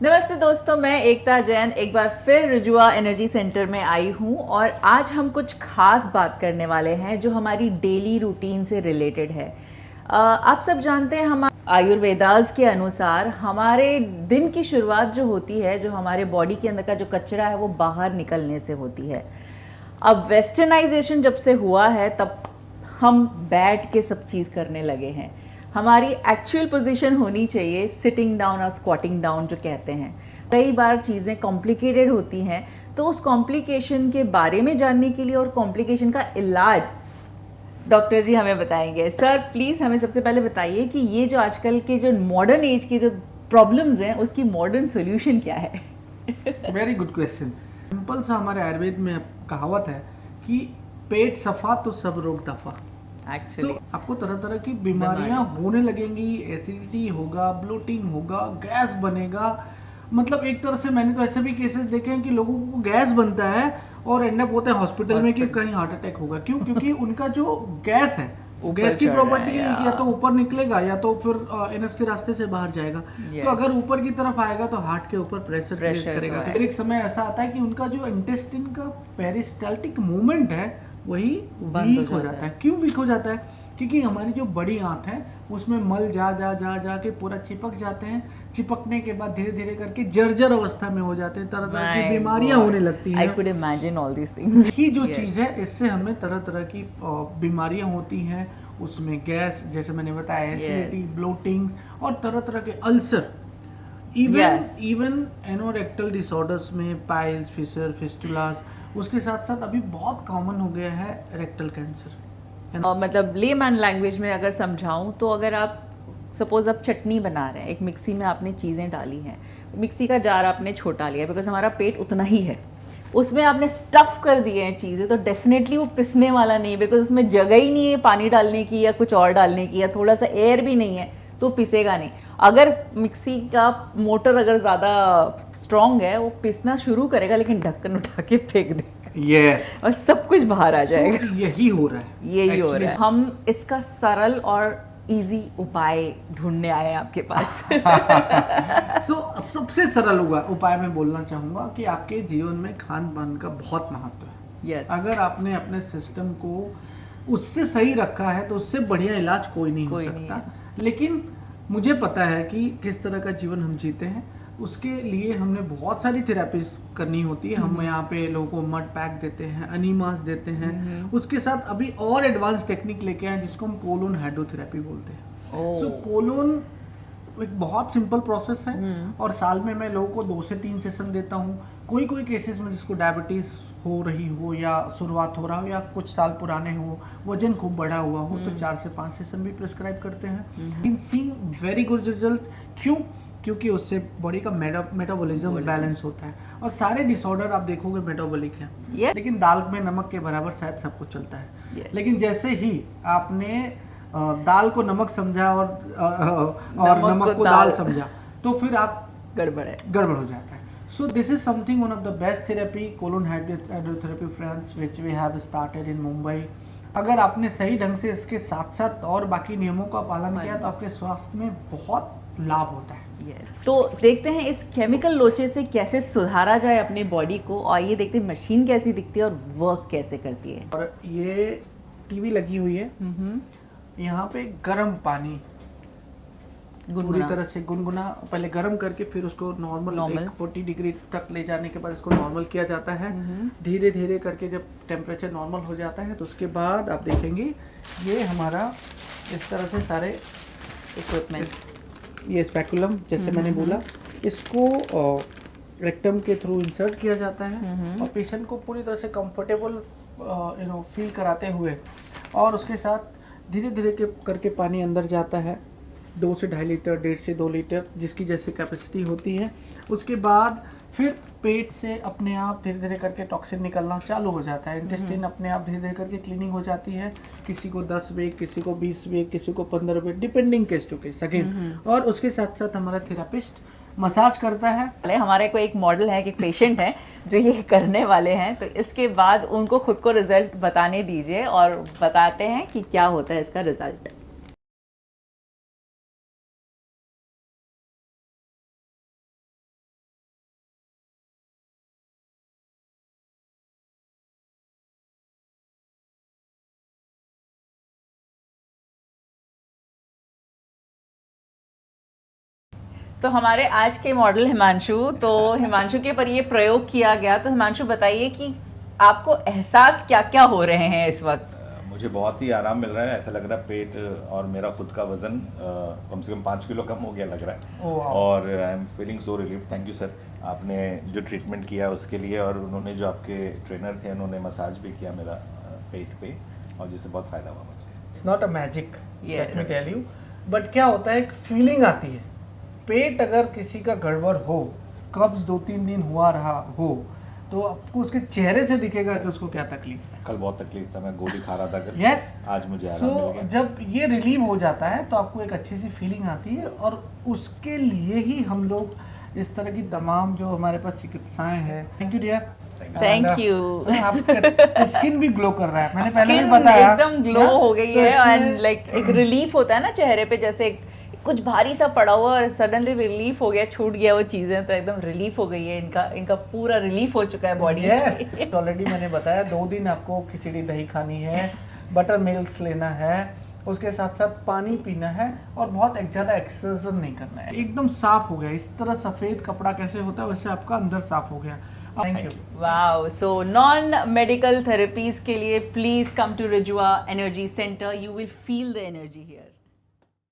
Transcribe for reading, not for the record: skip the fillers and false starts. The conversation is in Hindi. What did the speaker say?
नमस्ते दोस्तों, मैं एकता जैन एक बार फिर रुजुआ एनर्जी सेंटर में आई हूँ और आज हम कुछ खास बात करने वाले हैं जो हमारी डेली रूटीन से रिलेटेड है। आप सब जानते हैं हम आयुर्वेदास के अनुसार हमारे दिन की शुरुआत जो होती है, जो हमारे बॉडी के अंदर का जो कचरा है वो बाहर निकलने से होती है। अब वेस्टर्नाइजेशन जब से हुआ है तब हम बैठ के सब चीज़ करने लगे हैं। हमारी एक्चुअल पोजीशन होनी चाहिए सिटिंग डाउन और स्क्वाटिंग डाउन जो कहते हैं। कई बार चीज़ें कॉम्प्लिकेटेड होती हैं, तो उस कॉम्प्लिकेशन के बारे में जानने के लिए और कॉम्प्लिकेशन का इलाज डॉक्टर जी हमें बताएंगे। सर प्लीज़ हमें सबसे पहले बताइए कि ये जो आजकल के जो मॉडर्न एज के जो प्रॉब्लम्स हैं उसकी मॉडर्न सोल्यूशन क्या है? Very good question. सिंपल सा हमारे आयुर्वेद में कहावत है कि पेट सफा तो सब रोग दफा। एक्चुअली तो आपको तरह तरह की बीमारियां होने लगेंगी, एसिडिटी होगा, ब्लोटिंग होगा, गैस बनेगा। मतलब एक तरह से मैंने तो ऐसे भी केसेस देखे हैं कि लोगों को गैस बनता है और एंड अप होते हैं हॉस्पिटल में कि कहीं हार्ट अटैक होगा। क्यों? क्योंकि उनका जो गैस है, गैस की प्रॉपर्टी है कि या तो ऊपर निकलेगा या तो फिर एनएस के रास्ते से बाहर जाएगा। तो अगर ऊपर की तरफ आएगा तो हार्ट के ऊपर प्रेशर क्रिएट करेगा। फिर एक समय ऐसा आता है कि उनका जो इंटेस्टाइन का पेरिस्टाल्टिक मूवमेंट है वही वीक हो जाता है। क्यों वीक हो जाता है? क्योंकि हमारी जो बड़ी आंत है उसमें मल जा जा जा जा के पूरा चिपक जाते हैं। चिपकने के बाद धीरे धीरे करके जर्जर अवस्था में हो जाते हैं, तरह तरह की बीमारियां होने लगती हैं। I could imagine all these things. यही जो चीज़ है, इससे हमें तरह तरह की बीमारियां होती हैं। उसमें गैस, जैसे मैंने बताया, एसिडिटी, ब्लोटिंग और तरह तरह के अल्सर, इवन एनोरेक्टल डिसऑर्डर्स में पाइल्स, फिशर, फिस्टुलास। उसके साथ साथ अभी बहुत कॉमन हो गया है रेक्टल कैंसर। मतलब लेमैन लैंग्वेज में अगर समझाऊं तो अगर आप सपोज आप चटनी बना रहे हैं, एक मिक्सी में आपने चीज़ें डाली हैं, मिक्सी का जार आपने छोटा लिया बिकॉज हमारा पेट उतना ही है, उसमें आपने स्टफ कर दिए हैं चीज़ें, तो डेफिनेटली वो पिसने वाला नहीं है बिकॉज उसमें जगह ही नहीं है पानी डालने की या कुछ और डालने की, या थोड़ा सा एयर भी नहीं है तो पिसेगा नहीं। अगर मिक्सी का मोटर अगर ज़्यादा स्ट्रॉन्ग है वो पिसना शुरू करेगा लेकिन ढक्कन उठा के फेंक देगा। Yes. और सब कुछ बाहर आ जाएगा। यही हो रहा है, यही हो रहा है। हम इसका सरल और इजी उपाय ढूंढने आए हैं आपके पास। सबसे सरल उपाय मैं बोलना चाहूंगा कि आपके जीवन में खान पान का बहुत महत्व है। yes. अगर आपने अपने सिस्टम को उससे सही रखा है तो उससे बढ़िया इलाज कोई नहीं हो सकता। लेकिन मुझे पता है कि किस तरह का जीवन हम जीते हैं, उसके लिए हमने बहुत सारी थेरेपीज करनी होती है। हम यहाँ पे लोगों को मड पैक देते हैं, अनीमास देते हैं, उसके साथ अभी और एडवांस टेक्निक लेके आए जिसको हम कोलोन हाइड्रोथेरेपी बोलते हैं। सो कोलोन एक बहुत सिंपल प्रोसेस है और साल में मैं लोगों को 2 से 3 सेशन देता हूँ। कोई केसेस में जिसको डायबिटीज हो रही हो या शुरुआत हो रहा हो या कुछ साल पुराने हो, वजन खूब बढ़ा हुआ हो, तो 4 से 5 सेशन भी प्रिस्क्राइब करते हैं। इन सीइंग वेरी गुड रिजल्ट। क्यों? क्योंकि उससे बॉडी का मेटाबॉलिज्म बैलेंस होता है और सारे डिसऑर्डर आप देखोगे मेटाबॉलिक हैं। लेकिन दाल में नमक के बराबर शायद सब कुछ चलता है। लेकिन जैसे ही आपने दाल को नमक समझा और नमक को दाल समझा तो फिर आप गड़बड़ हो जाता है। So this is something one of the best therapy, colon hydrotherapy friends, which we have started in Mumbai. अगर आपने सही ढंग से इसके साथ साथ और बाकी नियमों का पालन किया तो आपके स्वास्थ्य में बहुत लाभ होता है। तो देखते हैं इस केमिकल लोचे से कैसे सुधारा जाए अपनी बॉडी को, और ये देखते हैं मशीन कैसी दिखती है और वर्क कैसे करती है। और ये टीवी लगी हुई है, यहाँ पे गर्म पानी पूरी तरह से गुनगुना पहले गर्म करके फिर उसको नॉर्मल 40 डिग्री तक ले जाने के बाद इसको नॉर्मल किया जाता है। धीरे धीरे करके जब टेम्परेचर नॉर्मल हो जाता है तो उसके बाद आप देखेंगे ये हमारा इस तरह से सारे इक्विपमेंट, ये स्पैकुलम जैसे मैंने बोला, इसको रेक्टम के थ्रू इंसर्ट किया जाता है और पेशेंट को पूरी तरह से कंफर्टेबल फील कराते हुए, और उसके साथ धीरे धीरे करके पानी अंदर जाता है 2 से 2.5 लीटर, 1.5 से 2 लीटर जिसकी जैसे कैपेसिटी होती है। उसके बाद फिर पेट से अपने आप धीरे धीरे करके टॉक्सिन निकलना चालू हो जाता है। इंटेस्टाइन अपने आप धीरे धीरे करके क्लीनिंग हो जाती है। किसी को 10 वीक, किसी को 20 वीक, किसी को 15 week, depending case to case again. और उसके साथ साथ हमारा थेरापिस्ट मसाज करता है। हमारे को एक मॉडल है कि पेशेंट है जो ये करने वाले हैं, तो इसके बाद उनको खुद को रिजल्ट बताने दीजिए और बताते हैं कि क्या होता है इसका रिजल्ट। तो हमारे आज के मॉडल हिमांशु, तो हिमांशु के पर ये प्रयोग किया गया, तो हिमांशु बताइए कि आपको एहसास क्या क्या हो रहे हैं इस वक्त? मुझे बहुत ही आराम मिल रहा है, ऐसा लग रहा है पेट और मेरा खुद का वजन कम से कम 5 किलो कम हो गया लग रहा है। Oh, wow. और I am feeling so relief. Thank you sir, आपने जो ट्रीटमेंट किया उसके लिए, और उन्होंने जो आपके ट्रेनर थे उन्होंने मसाज भी किया मेरा पेट पे, और जिससे बहुत फ़ायदा हुआ मुझे। It's not a magic, Yes. Let me tell you, but क्या होता है, एक फीलिंग आती है। पेट अगर किसी का गड़बड़ हो, कब्ज 2-3 दिन हुआ रहा हो, तो आपको उसके चेहरे से दिखेगा कि उसको क्या तकलीफ है। कल बहुत तकलीफ था, मैं गोली खा रहा था कल। यस, आज मुझे आराम मिल सो गया। जब ये रिलीव हो जाता है तो आपको एक अच्छी सी फीलिंग आती है, और उसके लिए ही हम लोग इस तरह की तमाम जो हमारे पास चिकित्साएं हैं। Thank you dear. Thank you. आपका स्किन भी ग्लो कर रहा है, मैंने पहले भी बताया एकदम ग्लो हो गई है, एंड लाइक एक रिलीफ होता है ना चेहरे पे, जैसे कुछ भारी सा पड़ा हुआ और सडनली रिलीफ हो गया, छूट गया वो चीजें, तो एकदम रिलीफ हो गई है, इनका पूरा रिलीफ हो चुका है बॉडी। यस, ऑलरेडी मैंने बताया 2 दिन आपको खिचड़ी दही खानी है, बटर मिल्क लेना है, उसके साथ साथ पानी पीना है, और बहुत ज़्यादा एक्सरसाइज नहीं करना है। एकदम साफ हो गया, इस तरह सफ़ेद कपड़ा कैसे होता है वैसे आपका अंदर साफ हो गया। Thank you. Wow, so non medical therapies के लिए please come to rejuva energy centre, you will feel the energy here.